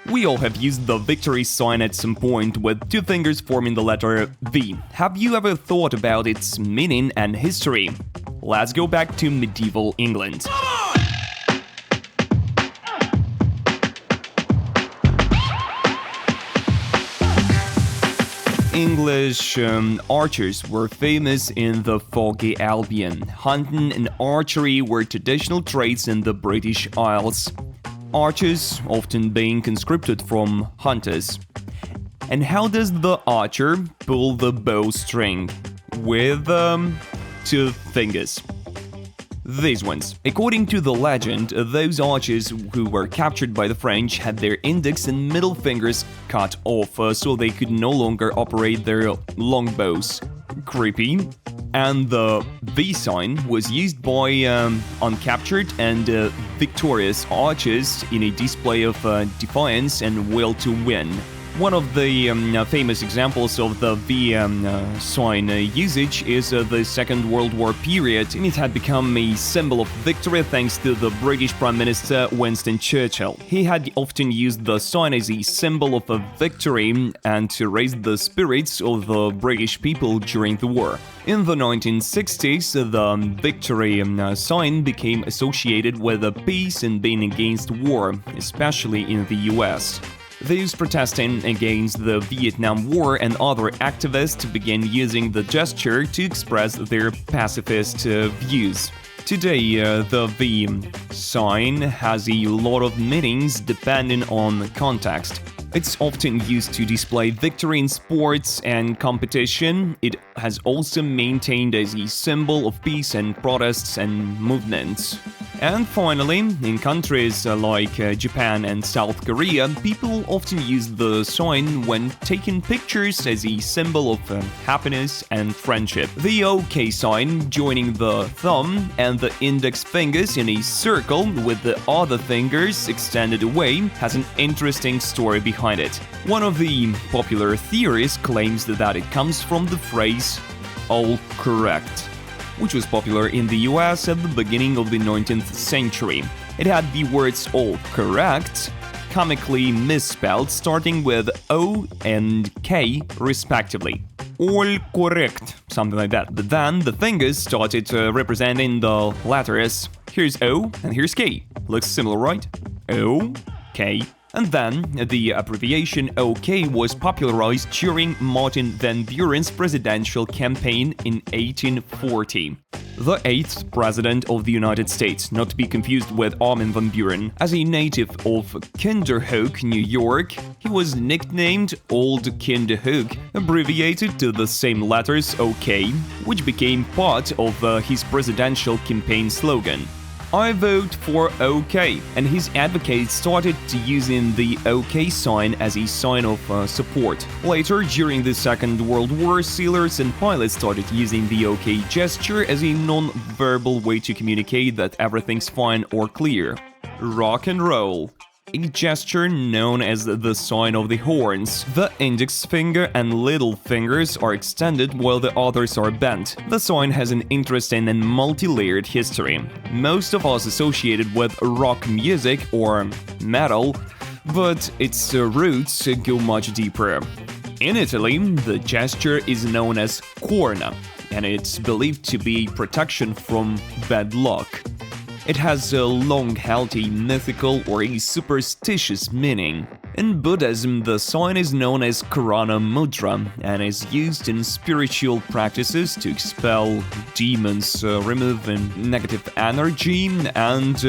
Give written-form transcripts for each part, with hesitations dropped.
We all have used the victory sign at some point, with two fingers forming the letter V. Have you ever thought about its meaning and history? Let's go back to medieval England. English archers were famous in the foggy Albion. Hunting and archery were traditional trades in the British Isles. Archers often being conscripted from hunters. And how does the archer pull the bowstring? With two fingers. These ones. According to the legend, those archers who were captured by the French had their index and middle fingers cut off, so they could no longer operate their longbows. Creepy. And the V sign was used by uncaptured and victorious archers in a display of defiance and will to win. One of the famous examples of the V sign usage is the Second World War period, and it had become a symbol of victory thanks to the British Prime Minister Winston Churchill. He had often used the sign as a symbol of a victory and to raise the spirits of the British people during the war. In the 1960s, the victory sign became associated with peace and being against war, especially in the US. Those protesting against the Vietnam War and other activists began using the gesture to express their pacifist views. Today, the V sign has a lot of meanings depending on context. It's often used to display victory in sports and competition. It has also maintained as a symbol of peace and protests and movements. And finally, in countries like Japan and South Korea, people often use the sign when taking pictures as a symbol of happiness and friendship. The OK sign, joining the thumb and the index fingers in a circle with the other fingers extended away, has an interesting story behind it. One of the popular theories claims that it comes from the phrase "all correct," which was popular in the US at the beginning of the 19th century. It had the words "all correct" comically misspelled, starting with O and K respectively. All correct, something like that. But then the fingers started representing the letters. Here's O and here's K. Looks similar, right? O, K. And then, the abbreviation OK was popularized during Martin Van Buren's presidential campaign in 1840. The 8th President of the United States, not to be confused with Armin van Buren. As a native of Kinderhook, New York, he was nicknamed Old Kinderhook, abbreviated to the same letters OK, which became part of his presidential campaign slogan. "I vote for OK," and his advocates started to using the OK sign as a sign of support. Later, during the Second World War, sailors and pilots started using the OK gesture as a non-verbal way to communicate that everything's fine or clear. Rock and roll. A gesture known as the sign of the horns. The index finger and little fingers are extended while the others are bent. The sign has an interesting and multi-layered history. Most of us associate it with rock music or metal, but its roots go much deeper. In Italy, the gesture is known as corna, and it's believed to be protection from bad luck. It has a long-held a mythical or a superstitious meaning. In Buddhism, the sign is known as Karana Mudra and is used in spiritual practices to expel demons, remove negative energy, and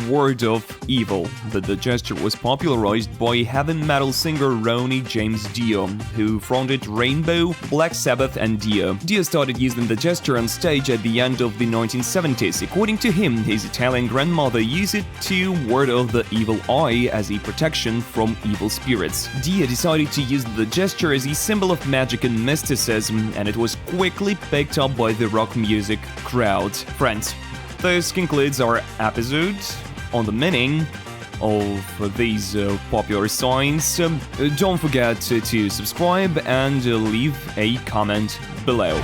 ward off evil. But the gesture was popularized by heavy metal singer Ronnie James Dio, who fronted Rainbow, Black Sabbath, and Dio. Dio started using the gesture on stage at the end of the 1970s. According to him, his Italian grandmother used it to ward off the evil eye as a protection from evil spirits. Dio decided to use the gesture as a symbol of magic and mysticism, and it was quickly picked up by the rock music crowd. Friends, this concludes our episode on the meaning of these popular signs. Don't forget to subscribe and leave a comment below.